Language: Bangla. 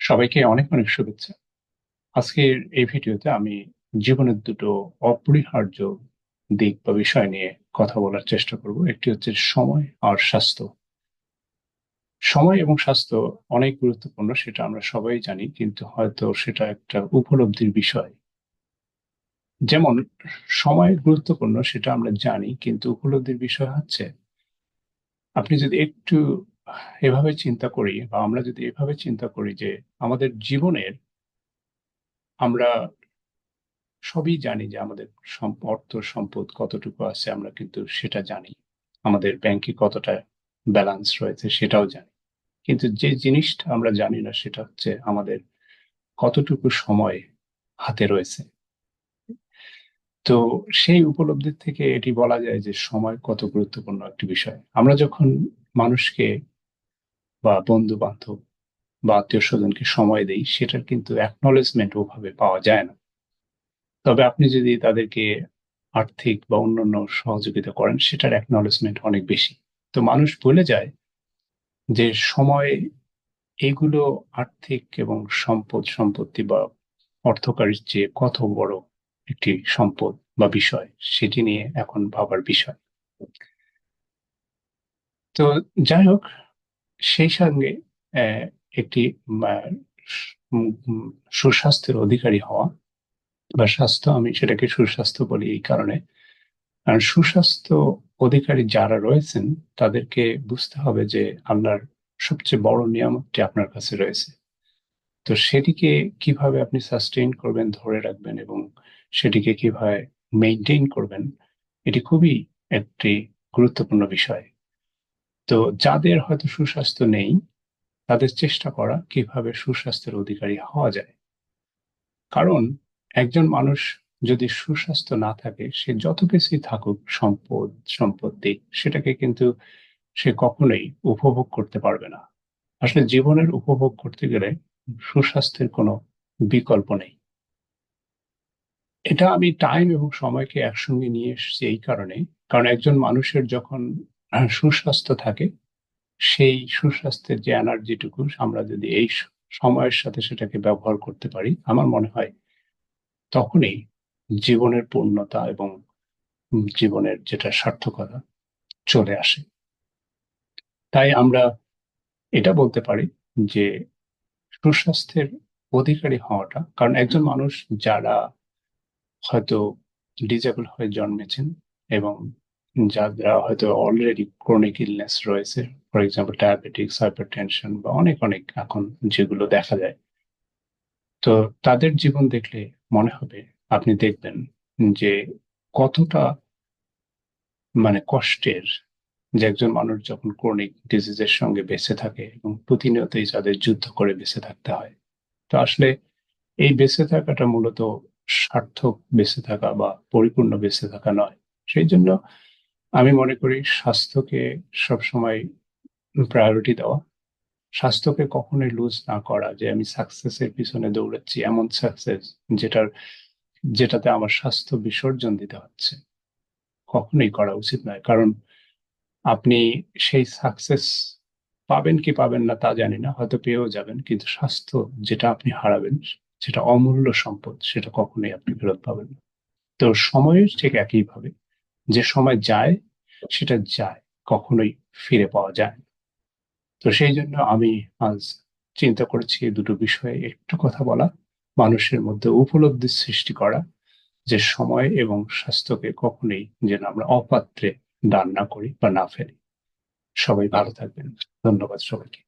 সবাইকে অনেক অনেক শুভেচ্ছা। আজকের এই ভিডিওতে আমি জীবনের দুটো অপরিহার্য দিক বা বিষয় নিয়ে কথা বলার চেষ্টা করব। একটি হচ্ছে সময় আর স্বাস্থ্য। সময় এবং স্বাস্থ্য অনেক গুরুত্বপূর্ণ, সেটা আমরা সবাই জানি, কিন্তু হয়তো সেটা একটা উপলব্ধির বিষয়। যেমন সময় গুরুত্বপূর্ণ সেটা আমরা জানি, কিন্তু উপলব্ধির বিষয় হচ্ছে আপনি যদি একটু এভাবে চিন্তা করি বা আমরা যদি এভাবে চিন্তা করি যে আমাদের জীবনের আমরা সবই জানি যে আমাদের অর্থ সম্পদ কতটুকু আছে, আমরা কিন্তু সেটা জানি। আমাদের ব্যাংকে কতটা ব্যালেন্স রয়েছে সেটাও জানি। কিন্তু যে জিনিসটা আমরা জানি না সেটা হচ্ছে আমাদের কতটুকু সময় হাতে রয়েছে। তো সেই উপলব্ধির থেকে এটি বলা যায় যে সময় কত গুরুত্বপূর্ণ একটি বিষয়। আমরা যখন মানুষকে বা বন্ধু বান্ধব বা আত্মীয় স্বজনকে সময় দেই, সেটার কিন্তু অ্যাকনলেজমেন্ট ওভাবে পাওয়া যায় না। তবে আপনি যদি তাদেরকে আর্থিক বা অন্যান্য সহযোগিতা করেন, সেটার অ্যাকনলেজমেন্ট অনেক বেশি। তো মানুষ ভুলে যায় যে সময় এগুলো আর্থিক এবং সম্পত্তি বা অর্থকারীর চেয়ে কত বড় একটি সম্পদ বা বিষয়, সেটি নিয়ে এখন ভাবার বিষয়। তো যাই হোক, সেই সঙ্গে আহ, একটি আহ, সুস্বাস্থ্যের অধিকারী হওয়া বা স্বাস্থ্য, আমি সেটাকে সুস্বাস্থ্য বলি এই কারণে, কারণ সুস্বাস্থ্য অধিকারী যারা রয়েছেন তাদেরকে বুঝতে হবে যে আল্লাহর সবচেয়ে বড় নিয়ামতটি আপনার কাছে রয়েছে। তো সেটিকে কিভাবে আপনি সাস্টেইন করবেন, ধরে রাখবেন এবং সেটিকে কিভাবে মেনটেন করবেন, এটি খুবই একটি গুরুত্বপূর্ণ বিষয়। তো যাদের হয়তো সুস্বাস্থ্য নেই, তাদের চেষ্টা করা কিভাবে সুস্বাস্থ্যের অধিকারী হওয়া যায়। কারণ একজন মানুষ যদি সুস্বাস্থ্য না থাকে, সে যত কিছুই থাকুক, সম্পত্তি, সেটাকে কিন্তু সে কখনোই উপভোগ করতে পারবে না। আসলে জীবনের উপভোগ করতে গেলে সুস্বাস্থ্যের কোনো বিকল্প নেই। এটা আমি টাইম এবং সময়কে একসঙ্গে নিয়ে এসেছি এই কারণে, কারণ একজন মানুষের যখন সুস্বাস্থ্য থাকে, সেই সুস্বাস্থ্যের যে এনার্জিটুকু আমরা যদি এই সময়ের সাথে সেটাকে ব্যবহার করতে পারি, আমার মনে হয় তখনই জীবনের পূর্ণতা এবং জীবনের যেটা সার্থকতা চলে আসে। তাই আমরা এটা বলতে পারি যে সুস্বাস্থ্যের অধিকারী হওয়াটা, কারণ একজন মানুষ যারা হয়তো ডিজেবল হয়ে জন্মেছেন এবং যারা হয়তো অলরেডি ক্রনিক ইলনেস রয়েছে, ফর এক্সাম্পল ডায়াবেটিক্স, হাইপারটেনশন বা অনেক অনেক এখন যেগুলো দেখা যায়, তো তাদের জীবন দেখলে মনে হবে, আপনি দেখবেন যে কতটা কষ্টের, যে একজন মানুষ যখন ক্রনিক ডিজিজের সঙ্গে বেঁচে থাকে এবং প্রতিনিয়তই যাদের যুদ্ধ করে বেঁচে থাকতে হয়। তো আসলে এই বেঁচে থাকাটা মূলত সার্থক বেঁচে থাকা বা পরিপূর্ণ বেঁচে থাকা নয়। সেই জন্য আমি মনে করি স্বাস্থ্যকে সবসময় প্রায়োরিটি দেওয়া, স্বাস্থ্যকে কখনোই লুজ না করা, যে আমি সাকসেসের পিছনে দৌড়াচ্ছি, এমন সাকসেস যেটাতে আমার স্বাস্থ্য বিসর্জন দিতে হচ্ছে, কখনোই করা উচিত নয়। কারণ আপনি সেই সাকসেস পাবেন কি পাবেন না তা জানি না, হয়তো পেয়েও যাবেন, কিন্তু স্বাস্থ্য যেটা আপনি হারাবেন, সেটা অমূল্য সম্পদ, সেটা কখনোই আপনি ফেরত পাবেন না। তো সময়ের ঠিক একইভাবে, যে সময় যায় সেটা যায়, কখনোই ফিরে পাওয়া যায় না। তো সেই জন্য আমি আজ চিন্তা করেছি এই দুটো বিষয়ে একটু কথা বলা, মানুষের মধ্যে উপলব্ধির সৃষ্টি করা, যে সময় এবং স্বাস্থ্যকে কখনোই যেন আমরা অপাত্রে দান না করি বা না ফেলি। সবাই ভালো থাকবেন। ধন্যবাদ সবাইকে।